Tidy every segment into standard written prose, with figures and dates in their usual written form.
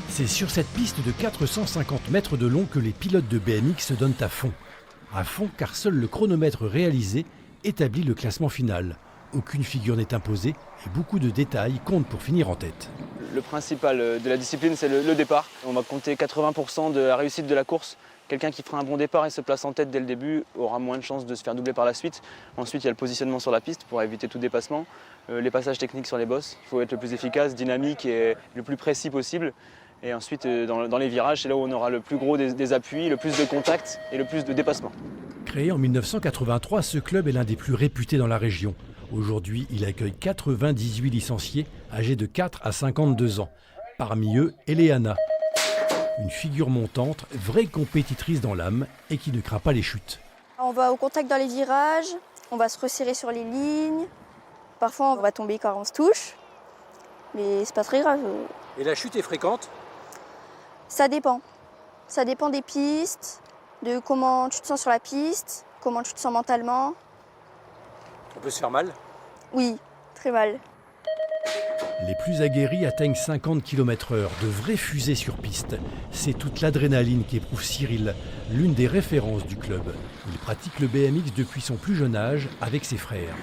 C'est sur cette piste de 450 mètres de long que les pilotes de BMX se donnent à fond. À fond car seul le chronomètre réalisé établit le classement final. Aucune figure n'est imposée et beaucoup de détails comptent pour finir en tête. Le principal de la discipline, c'est le départ. On va compter 80% de la réussite de la course. Quelqu'un qui fera un bon départ et se place en tête dès le début aura moins de chances de se faire doubler par la suite. Ensuite, il y a le positionnement sur la piste pour éviter tout dépassement. Les passages techniques sur les bosses. Il faut être le plus efficace, dynamique et le plus précis possible. Et ensuite, dans les virages, c'est là où on aura le plus gros des appuis, le plus de contacts et le plus de dépassement. Créé en 1983, ce club est l'un des plus réputés dans la région. Aujourd'hui, il accueille 98 licenciés âgés de 4 à 52 ans. Parmi eux, Eleana, une figure montante, vraie compétitrice dans l'âme et qui ne craint pas les chutes. On va au contact dans les virages, on va se resserrer sur les lignes. Parfois, on va tomber quand on se touche, mais c'est pas très grave. Et la chute est fréquente? Ça dépend. Ça dépend des pistes, de comment tu te sens sur la piste, comment tu te sens mentalement. On peut se faire mal? Oui, très mal. Les plus aguerris atteignent 50 km/h, de vraies fusées sur piste. C'est toute l'adrénaline qu'éprouve Cyril, l'une des références du club. Il pratique le BMX depuis son plus jeune âge avec ses frères.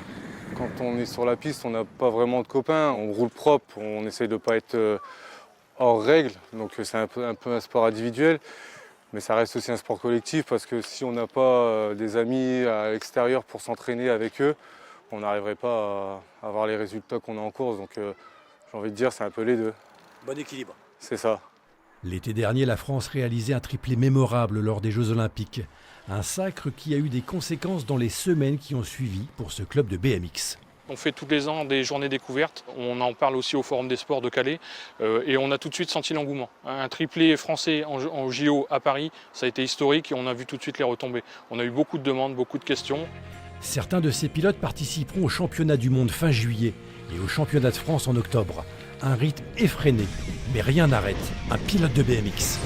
Quand on est sur la piste, on n'a pas vraiment de copains. On roule propre, on essaye de ne pas être hors règle. Donc c'est un peu un sport individuel. Mais ça reste aussi un sport collectif parce que si on n'a pas des amis à l'extérieur pour s'entraîner avec eux, on n'arriverait pas à avoir les résultats qu'on a en course. Donc j'ai envie de dire, c'est un peu les deux. Bon équilibre. C'est ça. L'été dernier, la France réalisait un triplé mémorable lors des Jeux Olympiques. Un sacre qui a eu des conséquences dans les semaines qui ont suivi pour ce club de BMX. On fait tous les ans des journées découvertes, on en parle aussi au Forum des sports de Calais et on a tout de suite senti l'engouement. Un triplé français en JO à Paris, ça a été historique et on a vu tout de suite les retombées. On a eu beaucoup de demandes, beaucoup de questions. Certains de ces pilotes participeront au championnat du monde fin juillet et au championnat de France en octobre. Un rythme effréné, mais rien n'arrête un pilote de BMX.